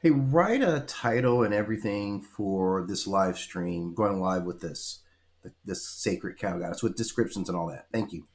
Hey, write a title and everything for this live stream, going live with this sacred cow goddess with descriptions and all that. Thank you.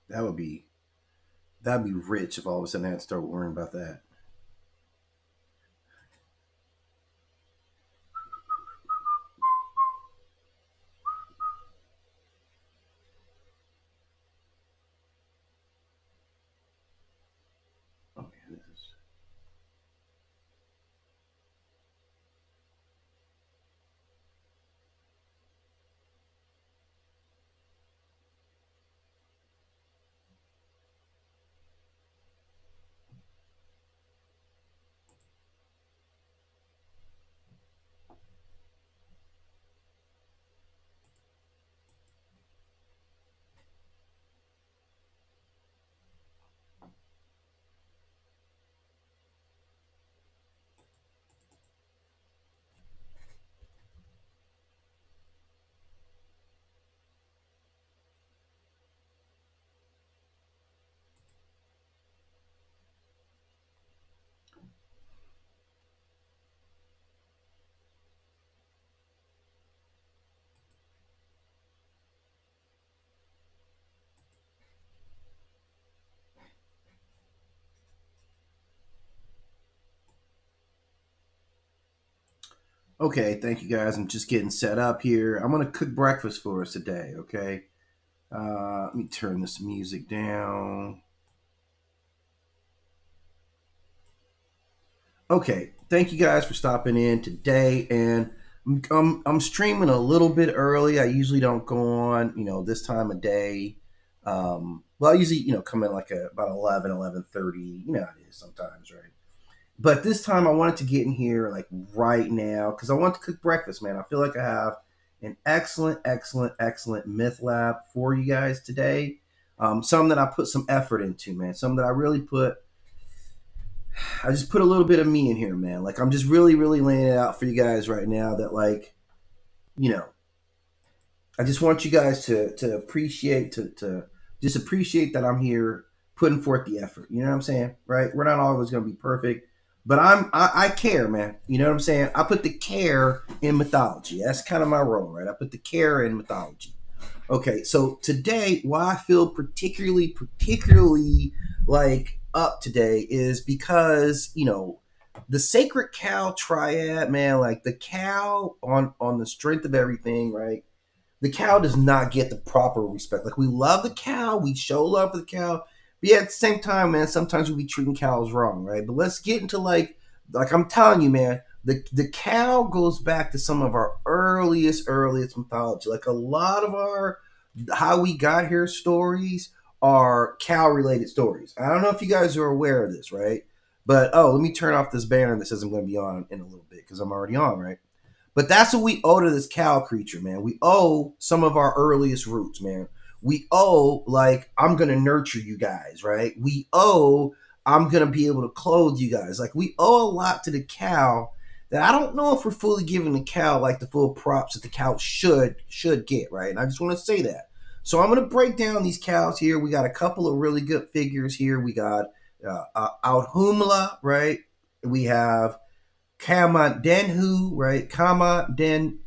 That would be that'd be rich if all of a sudden I had to start worrying about that. Oh yeah, this is okay. Thank you guys. I'm just getting set up here. I'm gonna cook breakfast for us today. Okay. Let me turn this music down. Okay, thank you guys for stopping in today, and I'm streaming a little bit early. I usually don't go on, this time of day. Well, I usually, come in like about 11:30. You know how it is sometimes, right? But this time I wanted to get in here like right now because I want to cook breakfast, man. I feel like I have an excellent myth lab for you guys today. Some that I put some effort into, man. Some that I just put a little bit of me in here, man. Like I'm just really laying it out for you guys right now. That like, you know, I just want you guys to appreciate to just appreciate that I'm here putting forth the effort. You know what I'm saying? Right? We're not always going to be perfect, but I care, man. You know what I'm saying? I put the care in mythology. That's kind of my role, right? I put the care in mythology. Okay, so today, why I feel particularly like up today is because the sacred cow triad, man. Like the cow on the strength of everything, right? The cow does not get the proper respect. Like we love the cow, we show love for the cow, but yeah, at the same time, man, sometimes we be treating cows wrong, right? But let's get into like I'm telling you, man, the cow goes back to some of our earliest mythology. Like a lot of our how we got here stories are cow related stories. I don't know if you guys are aware of this, right? But oh, let me turn off this banner that says I'm going to be on in a little bit because I'm already on, right? But that's what we owe to this cow creature, man. We owe some of our earliest roots, man. We owe, like, I'm going to nurture you guys, right? We owe, I'm going to be able to clothe you guys. Like, we owe a lot to the cow that I don't know if we're fully giving the cow, like, the full props that the cow should get, right? And I just want to say that. So I'm going to break down these cows here. We got a couple of really good figures here. We got Audhumla, right? We have Kamadhenu, right? Kamadhenu,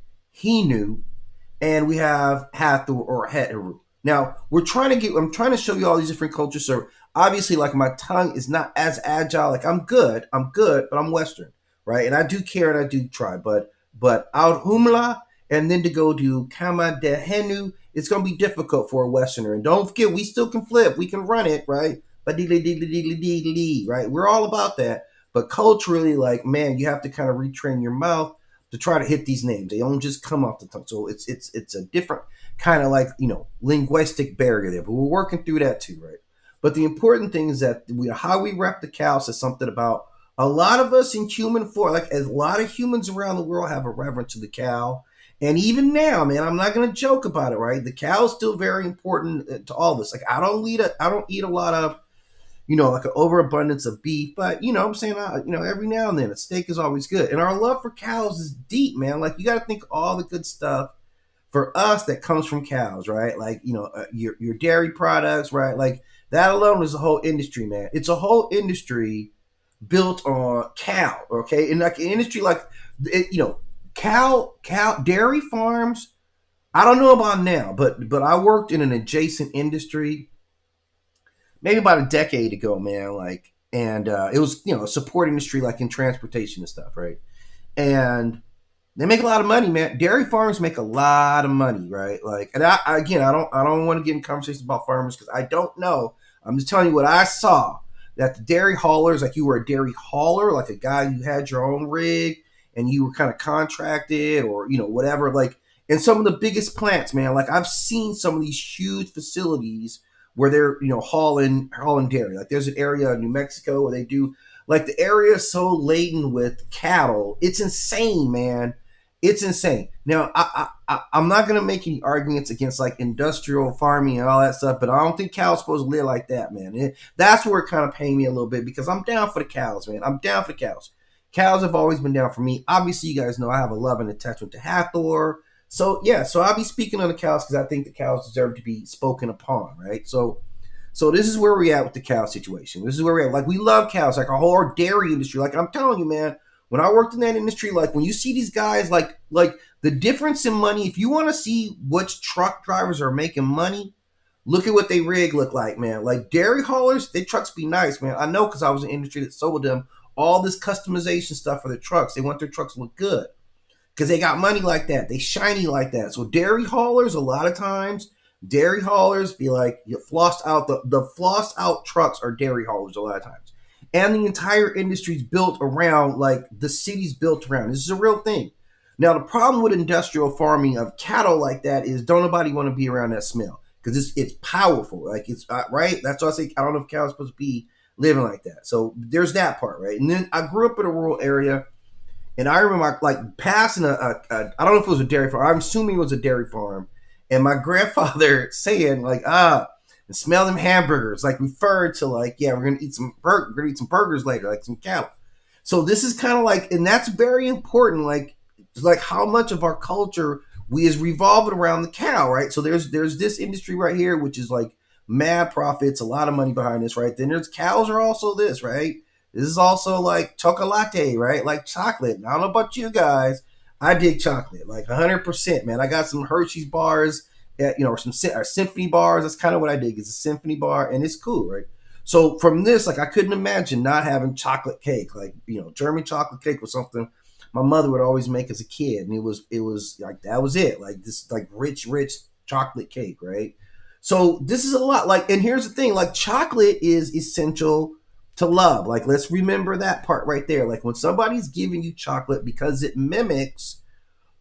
and we have Hathor or Hathor. Now I'm trying to show you all these different cultures. So obviously, like my tongue is not as agile. Like I'm good, but I'm Western, right? And I do care and I do try, but out humla and then to go to Kamadhenu, it's gonna be difficult for a Westerner. And don't forget, we still can flip, we can run it, right? But right? We're all about that. But culturally, like man, you have to kind of retrain your mouth to try to hit these names. They don't just come off the tongue. So it's a different kind of like linguistic barrier there. But we're working through that too, right? But the important thing is that how we rep the cow says something about a lot of us in human form, like a lot of humans around the world have a reverence to the cow. And even now, man, I'm not going to joke about it, right? The cow is still very important to all of us. Like I don't eat a lot of like an overabundance of beef. But I'm saying, every now and then a steak is always good. And our love for cows is deep, man. Like you got to think all the good stuff for us that comes from cows, right? Like your dairy products, right? Like that alone is a whole industry, man. It's a whole industry built on cow, okay? And like an industry like cow dairy farms. I don't know about now, but I worked in an adjacent industry maybe about a decade ago, man. Like, and it was a support industry like in transportation and stuff, right? And they make a lot of money, man. Dairy farms make a lot of money, right? Like, and I don't want to get in conversations about farmers because I don't know. I'm just telling you what I saw. That the dairy haulers, like you were a dairy hauler, like a guy who had your own rig and you were kind of contracted or whatever. Like, in some of the biggest plants, man. Like I've seen some of these huge facilities where they're hauling dairy. Like there's an area in New Mexico where they do like the area is so laden with cattle. It's insane, man. It's insane. Now I'm not gonna make any arguments against like industrial farming and all that stuff, but I don't think cows supposed to live like that, man. That's where it kind of pained me a little bit because I'm down for the cows, man. I'm down for the cows. Cows have always been down for me. Obviously, you guys know I have a love and attachment to Hathor. So yeah, so I'll be speaking on the cows because I think the cows deserve to be spoken upon, right? So this is where we're at with the cow situation. This is where we're at. Like we love cows, like our whole dairy industry. Like I'm telling you, man, when I worked in that industry, like when you see these guys, like the difference in money. If you want to see which truck drivers are making money, look at what they rig look like, man. Like dairy haulers, their trucks be nice, man. I know because I was in the industry that sold them all this customization stuff for their trucks. They want their trucks to look good because they got money like that. They shiny like that. So dairy haulers, a lot of times, dairy haulers be like you flossed out the flossed out trucks are dairy haulers a lot of times. And the entire industry is built around like the city's built around. This is a real thing. Now the problem with industrial farming of cattle like that is don't nobody want to be around that smell because it's powerful. Like it's right. That's why I say I don't know if cows are supposed to be living like that. So there's that part, right? And then I grew up in a rural area. And I remember like passing I don't know if it was a dairy farm. I'm assuming it was a dairy farm. And my grandfather saying like, and smell them hamburgers, like referred to like, yeah, we're gonna eat some burgers later, like some cattle. So this is kind of like, and that's very important, like how much of our culture we is revolving around the cow, right? So there's this industry right here, which is like mad profits, a lot of money behind this, right? Then there's cows are also this, right? This is also like chocolate, right? Like chocolate. And I don't know about you guys. I dig chocolate, like 100%, man. I got some Hershey's bars, or some Symphony bars. That's kind of what I dig. It's a Symphony bar, and it's cool, right? So from this, like I couldn't imagine not having chocolate cake. Like German chocolate cake was something my mother would always make as a kid, and it was like that was it, like this like rich chocolate cake, right? So this is a lot. Like, and here's the thing, like chocolate is essential to love. Like let's remember that part right there. Like when somebody's giving you chocolate because it mimics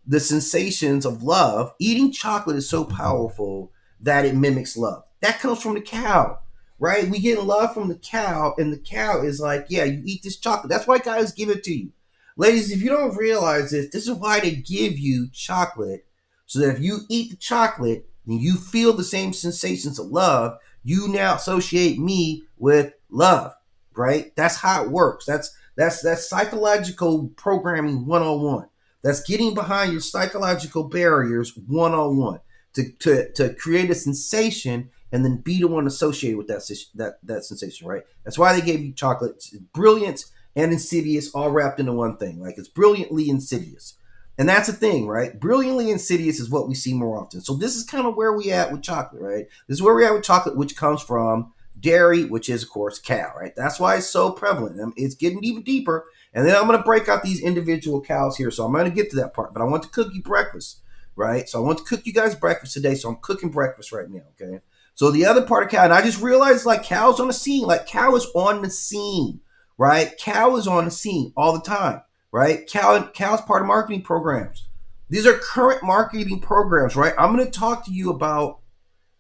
the sensations of love, eating chocolate is so powerful that it mimics love. That comes from the cow. right? We get love from the cow, and the cow is like, yeah, you eat this chocolate. That's why guys give it to you. Ladies, if you don't realize this is why they give you chocolate. So that if you eat the chocolate and you feel the same sensations of love, you now associate me with love, right? That's how it works. That's psychological programming 101. That's getting behind your psychological barriers 101 to create a sensation and then be the one associated with that sensation, right? That's why they gave you chocolate. It's brilliance and insidious all wrapped into one thing. Like it's brilliantly insidious. And that's the thing, right? Brilliantly insidious is what we see more often. So this is kind of where we at with chocolate, right? This is where we at with chocolate, which comes from dairy, which is of course cow, right? That's why it's so prevalent. It's getting even deeper. And then I'm going to break out these individual cows here. So I'm going to get to that part, but I want to cook you breakfast, right? So I want to cook you guys breakfast today. So I'm cooking breakfast right now, okay? So the other part of cow, and I just realized like cow's on the scene, like cow is on the scene, right? Cow is on the scene all the time, right? Cow's part of marketing programs. These are current marketing programs, right? I'm going to talk to you about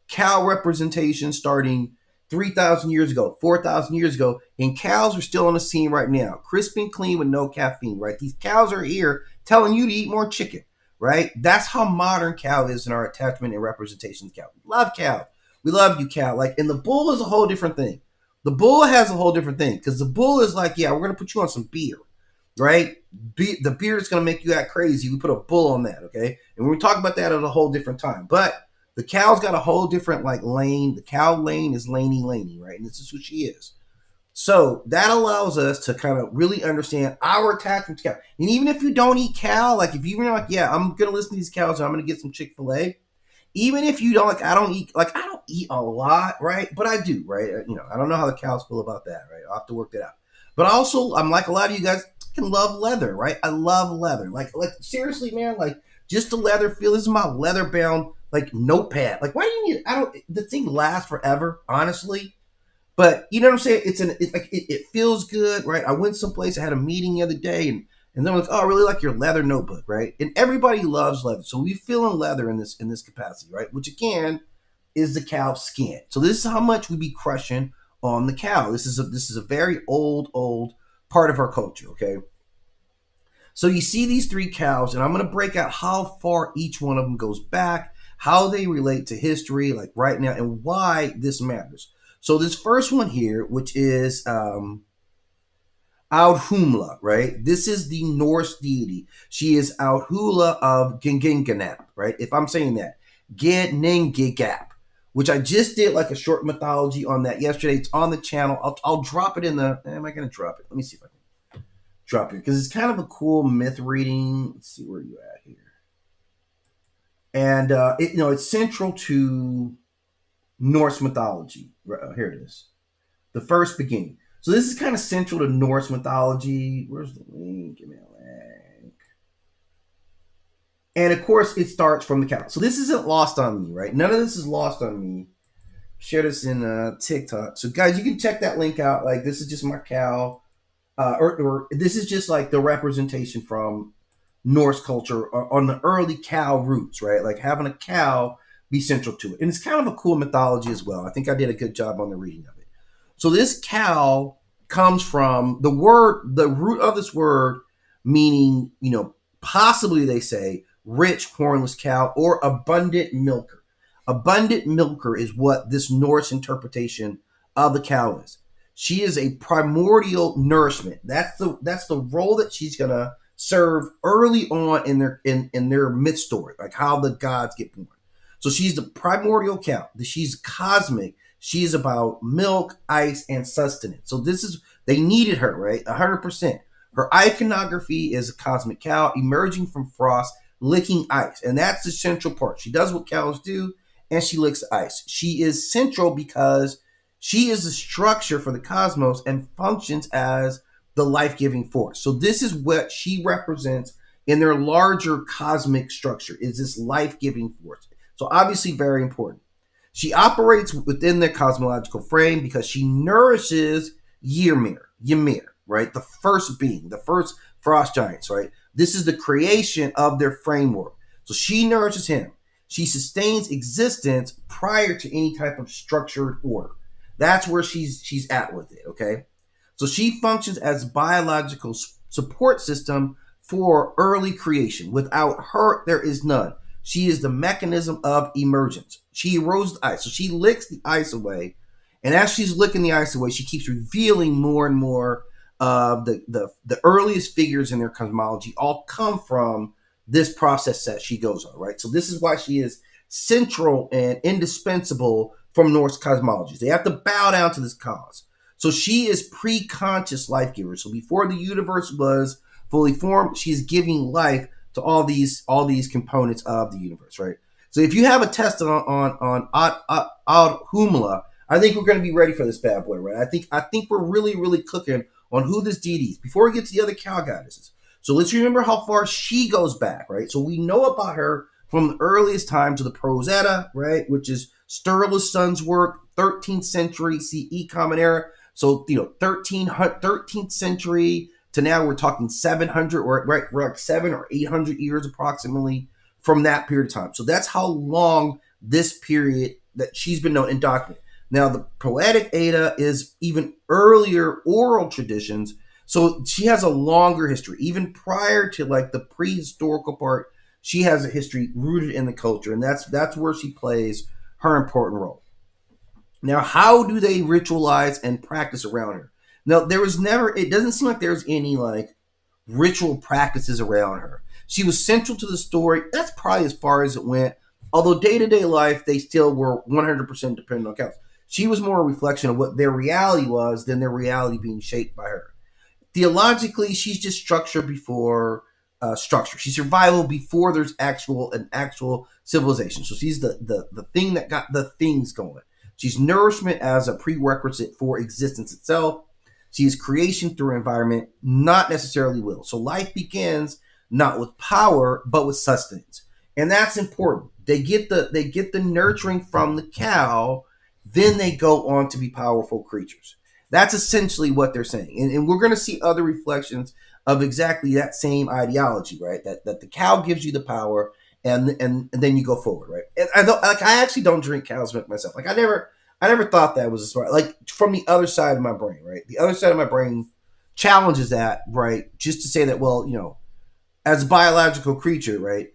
cow representation starting 3,000 years ago, 4,000 years ago, and cows are still on the scene right now, crisp and clean with no caffeine, right? These cows are here telling you to eat more chicken, right? That's how modern cow is in our attachment and representation of cow. Love cow. We love you, cow. Like, and the bull is a whole different thing. The bull has a whole different thing because the bull is like, yeah, we're going to put you on some beer, right? The beer is going to make you act crazy. We put a bull on that, okay? And we're talk about that at a whole different time. But the cow's got a whole different like lane. The cow lane is laney, right? And this is who she is. So that allows us to kind of really understand our attachment to cow. And even if you don't eat cow, like if you're like, yeah, I'm going to listen to these cows and I'm going to get some Chick-fil-A. Even if you don't I don't eat a lot, right? But I do, right? I don't know how the cows feel about that, right? I'll have to work that out. But also, I'm like a lot of you guys can love leather, right? I love leather. Like seriously, man, like just the leather feel. This is my leather bound like notepad. Like, why do you need? The thing lasts forever, honestly. But you know what I'm saying? It feels good, right? I went someplace. I had a meeting the other day, and then like, oh, I really like your leather notebook, right? And everybody loves leather, so we feel in leather in this capacity, right? Which again is the cow skin. So this is how much we be crushing on the cow. This is a very old part of our culture, okay? So you see these three cows, and I'm going to break out how far each one of them goes back, how they relate to history, like right now, and why this matters. So this first one here, which is Audhumla, right? This is the Norse deity. She is Audhumla of Gingingap, right? If I'm saying that. Gingingap, which I just did like a short mythology on that yesterday. It's on the channel. I'll drop it in the... Am I going to drop it? Let me see if I can drop it. Because it's kind of a cool myth reading. Let's see where you at here. And, it's central to Norse mythology. Here it is. The first beginning. So this is kind of central to Norse mythology. Where's the link? Give me a link. And of course, it starts from the cow. So this isn't lost on me, right? None of this is lost on me. Share this in TikTok. So guys, you can check that link out. Like this is just my cow. Or this is just like the representation from Norse culture on the early cow roots, right? Like having a cow be central to it. And it's kind of a cool mythology as well. I think I did a good job on the reading of it. So this cow comes from the root of this word meaning, possibly they say rich hornless cow or abundant milker. Abundant milker is what this Norse interpretation of the cow is. She is a primordial nourishment. That's the role that she's gonna serve early on in their myth story, like how the gods get born. So she's the primordial cow. She's cosmic. She's about milk, ice, and sustenance. So they needed her, right? 100%. Her iconography is a cosmic cow emerging from frost, licking ice. And that's the central part. She does what cows do, and she licks ice. She is central because she is the structure for the cosmos and functions as the life-giving force. So this is what she represents in their larger cosmic structure, is this life-giving force. So obviously very important. She operates within their cosmological frame because she nourishes Ymir, right? The first being, the first frost giants, right? This is the creation of their framework. So she nourishes him. She sustains existence prior to any type of structured order. That's where she's at with it. Okay, so she functions as biological support system for early creation. Without her, there is none. She is the mechanism of emergence. She erodes the ice, so she licks the ice away, and as she's licking the ice away, she keeps revealing more and more of the earliest figures in their cosmology. All come from this process that she goes on, right? So this is why she is central and indispensable from Norse cosmologies. They have to bow down to this cause. So she is pre-conscious life giver. So before the universe was fully formed, she's giving life to all these components of the universe, right? So if you have a test on Audhumla, I think we're going to be ready for this bad boy, right? I think we're really cooking on who this deity is before we get to the other cow goddesses. So let's remember how far she goes back, right? So we know about her from the earliest times of the Prose Edda, right, which is Sturlu's son's work, 13th century CE Common Era. So, 13th century to now we're talking 700 or right, we're like 700 or 800 years approximately from that period of time. So that's how long this period that she's been known and documented. Now, the Poetic Edda is even earlier oral traditions. So she has a longer history, even prior to like the prehistorical part. She has a history rooted in the culture, and that's where she plays her important role. Now, how do they ritualize and practice around her? Now, it doesn't seem like there's any like ritual practices around her. She was central to the story. That's probably as far as it went. Although day-to-day life, they still were 100% dependent on cows. She was more a reflection of what their reality was than their reality being shaped by her. Theologically, she's just structure before structure. She's survival before there's an actual civilization. So she's the thing that got the things going. She's nourishment as a prerequisite for existence itself. She is creation through environment, not necessarily will. So life begins not with power, but with sustenance. And that's important. They get the nurturing from the cow, then they go on to be powerful creatures. That's essentially what they're saying. And we're going to see other reflections of exactly that same ideology, right? That the cow gives you the power, and then you go forward, right? And I actually don't drink cow's milk myself. Like I never thought that was a smart, like from the other side of my brain, right? The other side of my brain challenges that, right? Just to say that, well, as a biological creature, right?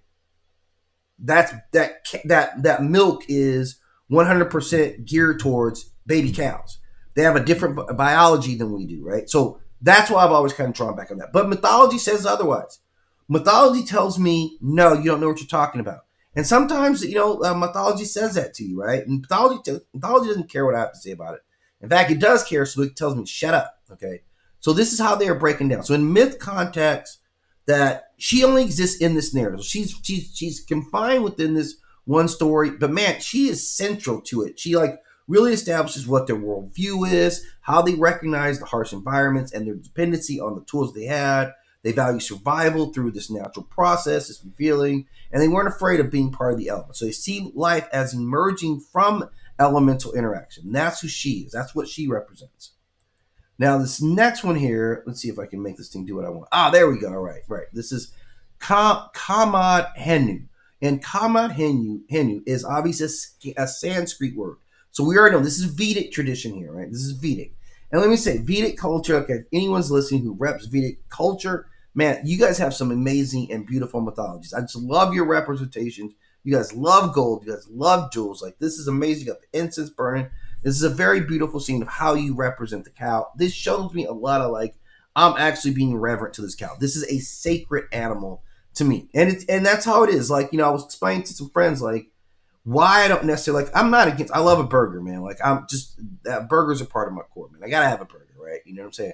That milk is 100% geared towards baby cows. They have a different biology than we do, right? So that's why I've always kind of drawn back on that. But mythology says otherwise. Mythology tells me, no, you don't know what you're talking about. And sometimes, mythology says that to you, right? And mythology doesn't care what I have to say about it. In fact, it does care, so it tells me, shut up, okay? So this is how they are breaking down. So in myth context, that she only exists in this narrative. She's confined within this one story, but man, she is central to it. She like really establishes what their worldview is, how they recognize the harsh environments and their dependency on the tools they had. They value survival through this natural process, this revealing, and they weren't afraid of being part of the element. So they see life as emerging from elemental interaction. That's who she is. That's what she represents. Now, this next one here, let's see if I can make this thing do what I want. There we go. All right. This is Kamadhenu. And Kamadhenu is obviously a Sanskrit word. So we already know this is Vedic tradition here, right? This is Vedic. And let me say, Vedic culture, okay, if anyone's listening who reps Vedic culture, man, you guys have some amazing and beautiful mythologies. I just love your representations. You guys love gold. You guys love jewels. Like, this is amazing. You got the incense burning. This is a very beautiful scene of how you represent the cow. This shows me a lot of like, I'm actually being reverent to this cow. This is a sacred animal to me. And that's how it is. Like, I was explaining to some friends, like, why I don't necessarily, like, I'm not against, I love a burger, man. Like, burgers are part of my core, man. I gotta have a burger, right? You know what I'm saying?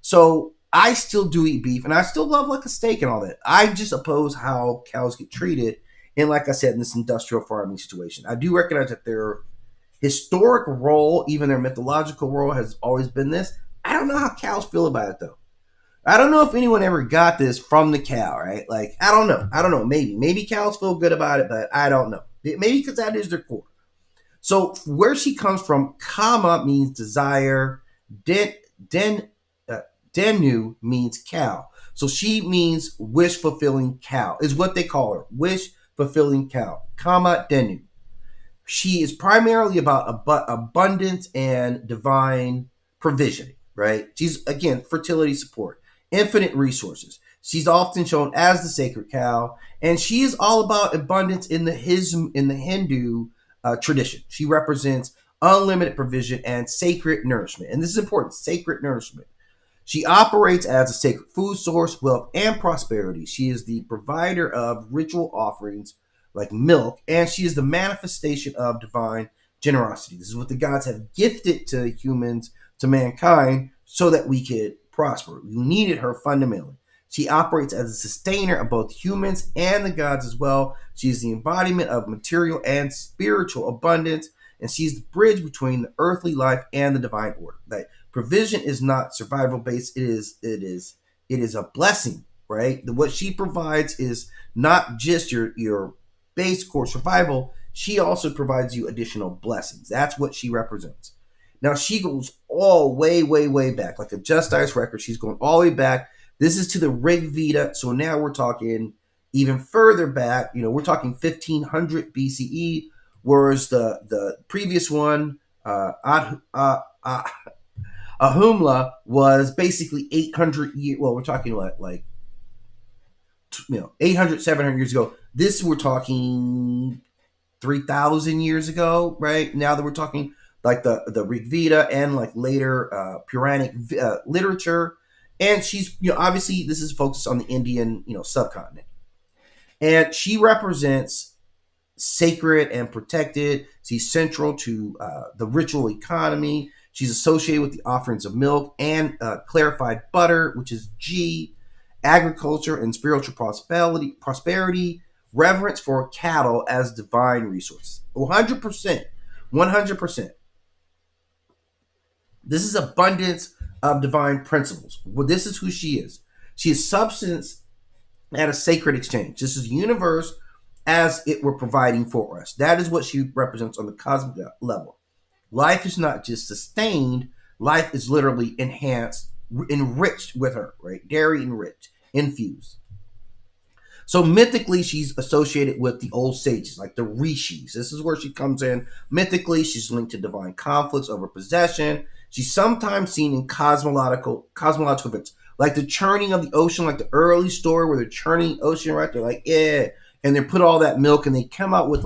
So I still do eat beef, and I still love like a steak and all that. I just oppose how cows get treated. And like I said, in this industrial farming situation, I do recognize that their historic role, even their mythological role, has always been this. I don't know how cows feel about it, though. I don't know if anyone ever got this from the cow, right? Like, I don't know. Maybe cows feel good about it, but I don't know. Maybe because that is their core. So where she comes from, Kama means desire. Denu means cow. So she means wish-fulfilling cow, is what they call her. Wish-fulfilling cow. Kamadhenu. She is primarily about abundance and divine provision, right? She's, again, fertility support, infinite resources. She's often shown as the sacred cow, and she is all about abundance in the Hindu tradition. She represents unlimited provision and sacred nourishment. And this is important, sacred nourishment. She operates as a sacred food source, wealth, and prosperity. She is the provider of ritual offerings like milk, and she is the manifestation of divine generosity. This is what the gods have gifted to humans, to mankind, so that we could prosper. We needed her fundamentally. She operates as a sustainer of both humans and the gods as well. She is the embodiment of material and spiritual abundance, and she's the bridge between the earthly life and the divine order. Like, provision is not survival based. It is a blessing, right? What she provides is not just your base core survival. She also provides you additional blessings. That's what she represents. Now she goes all way back, like a Just Ice record. She's going all the way back. This is to the Rig Veda. So now we're talking even further back. We're talking 1500 BCE, whereas the previous one, Audhumla, was basically 800 years. Well, we're talking like 800, 700 years ago. This, we're talking 3,000 years ago, right? Now that we're talking like the Rig Veda and like later Puranic literature. And she's, obviously this is focused on the Indian, subcontinent. And she represents sacred and protected. She's central to the ritual economy. She's associated with the offerings of milk and clarified butter, which is G, agriculture and spiritual prosperity, reverence for cattle as divine resources. 100%. 100%. This is abundance of divine principles. Well, this is who she is. She is substance at a sacred exchange. This is the universe as it were providing for us. That is what she represents on the cosmic level. Life is not just sustained, life is literally enhanced, enriched with her, right? Dairy enriched, infused. So mythically, she's associated with the old sages, like the rishis. This is where she comes in. Mythically, she's linked to divine conflicts over possession. She's sometimes seen in cosmological events, like the churning of the ocean, like the early story where they're churning the ocean, right? They're like, yeah, and they put all that milk, and they come out with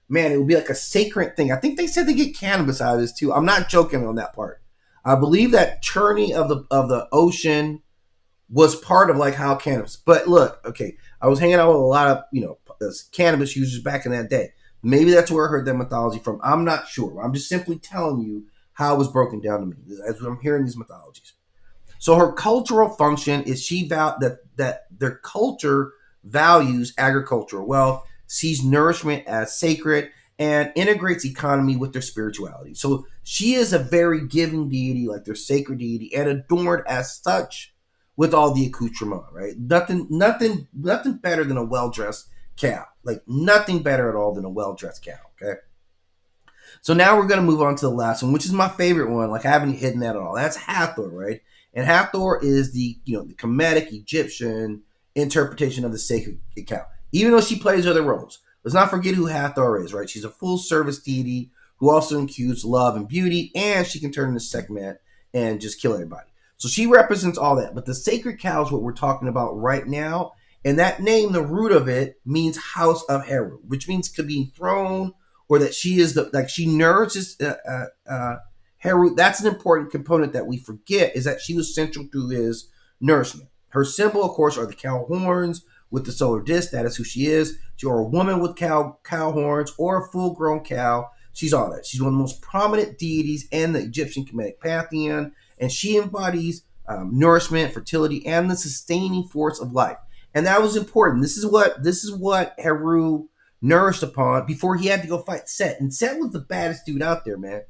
man, it would be like a sacred thing. I think they said they get cannabis out of this too. I'm not joking on that part. I believe that churning of the ocean was part of like how cannabis. But look, okay, I was hanging out with a lot of cannabis users back in that day. Maybe that's where I heard that mythology from. I'm not sure. I'm just simply telling you how it was broken down to me as I'm hearing these mythologies. So her cultural function is she that their culture values agricultural wealth, sees nourishment as sacred, and integrates economy with their spirituality. So she is a very giving deity, like their sacred deity, and adorned as such with all the accoutrement, right? Nothing better than a well-dressed cow. Like nothing better at all than a well-dressed cow, okay? So now we're going to move on to the last one, which is my favorite one. Like I haven't hidden that at all. That's Hathor, right? And Hathor is the Kemetic Egyptian interpretation of the sacred cow. Even though she plays other roles, let's not forget who Hathor is, right? She's a full-service deity who also includes love and beauty, and she can turn into Sekhmet and just kill everybody. So she represents all that. But the sacred cow is what we're talking about right now. And that name, the root of it, means house of Heru, which means could be throne, or that she is she nourishes Heru. That's an important component that we forget, is that she was central to his nourishment. Her symbol, of course, are the cow horns with the solar disc. That is who she is. You're a woman with cow horns or a full-grown cow. She's all that. She's one of the most prominent deities in the Egyptian Kemetic pantheon, and she embodies nourishment, fertility, and the sustaining force of life. And that was important. This is what Heru nourished upon before he had to go fight Set. And Set was the baddest dude out there, man.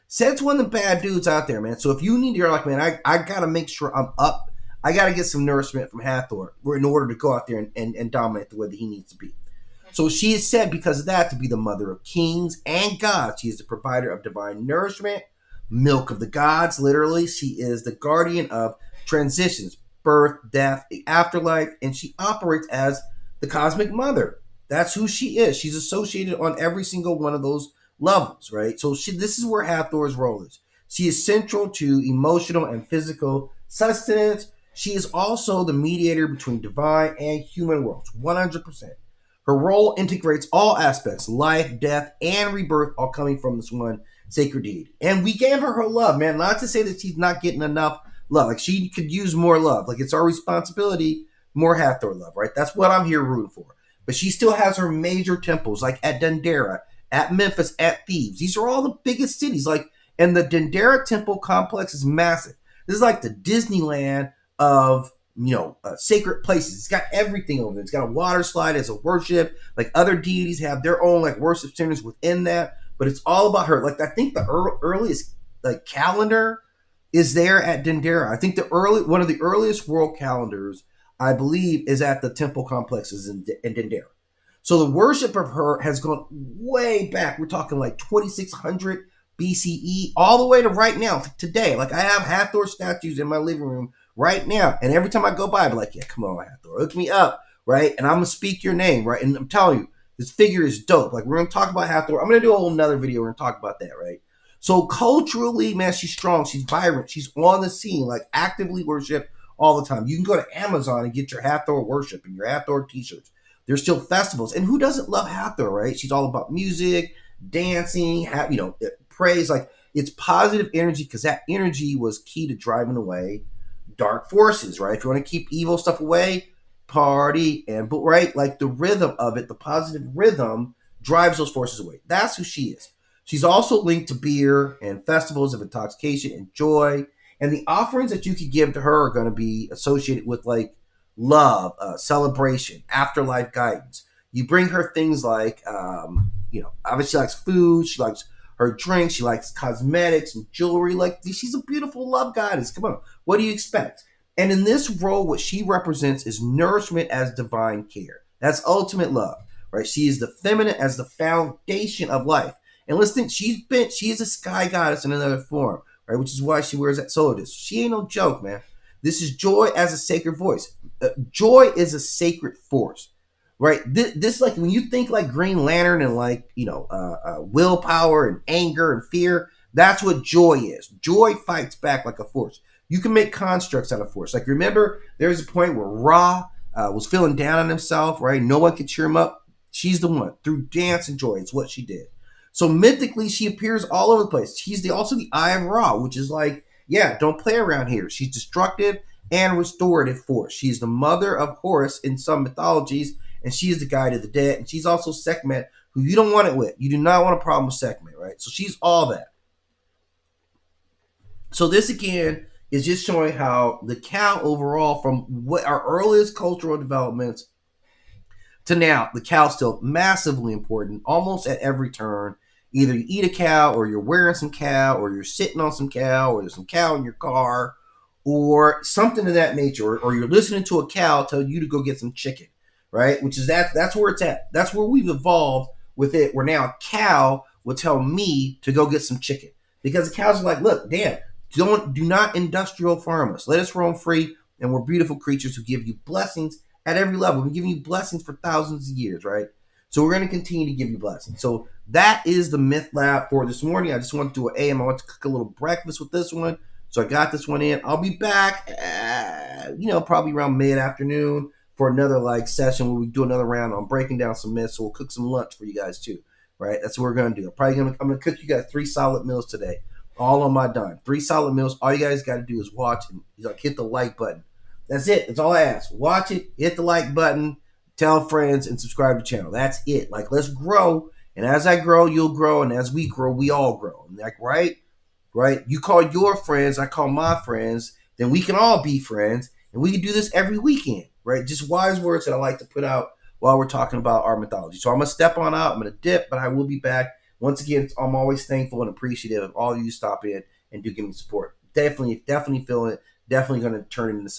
Set's one of the bad dudes out there, man. So if you need, you're like, man, I got to make sure I'm up. I got to get some nourishment from Hathor in order to go out there and dominate the way that he needs to be. So she is said, because of that, to be the mother of kings and gods. She is the provider of divine nourishment, milk of the gods, literally. She is the guardian of transitions, birth, death, the afterlife, and she operates as the cosmic mother. That's who she is. She's associated on every single one of those levels, right? So this is where Hathor's role is. She is central to emotional and physical sustenance. She is also the mediator between divine and human worlds, 100%. Her role integrates all aspects, life, death, and rebirth, all coming from this one sacred deity. And we gave her love, man. Not to say that she's not getting enough love. Like, she could use more love. Like, it's our responsibility, more Hathor love, right? That's what I'm here rooting for. But she still has her major temples, like at Dendera, at Memphis, at Thebes. These are all the biggest cities. Like, and the Dendera temple complex is massive. This is like the Disneyland of, sacred places. It's got everything over there. It's got a water slide as a worship. Like, other deities have their own like worship centers within that. But it's all about her. Like, I think the earliest like calendar is there at Dendera. I think one of the earliest world calendars, I believe, is at the temple complexes in Dendera. So the worship of her has gone way back. We're talking like 2600 BCE, all the way to right now, today. Like, I have Hathor statues in my living room right now, and every time I go by, I be like, yeah, come on, Hathor, hook me up, right? And I'm gonna speak your name, right? And I'm telling you, this figure is dope. Like, we're gonna talk about Hathor. I'm gonna do a whole nother video. We're gonna talk about that, right? So culturally, man, she's strong. She's vibrant. She's on the scene, like actively worshipped all the time. You can go to Amazon and get your Hathor worship and your Hathor t-shirts. There's still festivals. And who doesn't love Hathor, right? She's all about music, dancing, praise. Like, it's positive energy, because that energy was key to driving away dark forces, right? If you want to keep evil stuff away, party, but right? Like, the rhythm of it, the positive rhythm drives those forces away. That's who she is. She's also linked to beer and festivals of intoxication and joy. And the offerings that you could give to her are going to be associated with like love, celebration, afterlife guidance. You bring her things like, obviously she likes food, she likes her drinks, she likes cosmetics and jewelry. Like, she's a beautiful love goddess. Come on, what do you expect? And in this role, what she represents is nourishment as divine care. That's ultimate love, right? She is the feminine as the foundation of life. And let's think, she is a sky goddess in another form, right? Which is why she wears that solar disc. She ain't no joke, man. This is joy as a sacred voice. Joy is a sacred force, right? This like, when you think like Green Lantern and like, willpower and anger and fear, that's what joy is. Joy fights back like a force. You can make constructs out of force. Like, remember, there's a point where Ra was feeling down on himself, right? No one could cheer him up. She's the one. Through dance and joy, it's what she did. So mythically, she appears all over the place. She's also the Eye of Ra, which is like, yeah, don't play around here. She's destructive and restorative force. She's the mother of Horus in some mythologies, and she is the guide of the dead. And she's also Sekhmet, who you don't want it with. You do not want a problem with Sekhmet, right? So she's all that. So this, again, is just showing how the cow overall, from what our earliest cultural developments to now, the cow's still massively important, almost at every turn. Either you eat a cow, or you're wearing some cow, or you're sitting on some cow, or there's some cow in your car, or something of that nature, or you're listening to a cow tell you to go get some chicken, right? Which is that's where it's at. That's where we've evolved with it, where now a cow will tell me to go get some chicken, because the cows are like, look, damn, do not industrial farm us. Let us roam free, and we're beautiful creatures who give you blessings at every level. We're giving you blessings for thousands of years, right? So we're going to continue to give you blessings. So that is the MythLab for this morning. I just want to do an AM. I want to cook a little breakfast with this one. So I got this one in. I'll be back, probably around mid-afternoon for another like session where we do another round on breaking down some myths. So we'll cook some lunch for you guys too, right? That's what we're going to do. I'm going to cook you guys 3 solid meals today, all on my dime. 3 solid meals. All you guys got to do is watch and hit the like button. That's it. That's all I ask. Watch it, hit the like button, tell friends, and subscribe to the channel. That's it. Like, let's grow. And as I grow, you'll grow. And as we grow, we all grow. And like, right? You call your friends, I call my friends. Then we can all be friends. And we can do this every weekend, right? Just wise words that I like to put out while we're talking about our mythology. So I'm going to step on out. I'm going to dip, but I will be back. Once again, I'm always thankful and appreciative of all of you stop in and do give me support. Definitely feeling it. Definitely going to turn into something.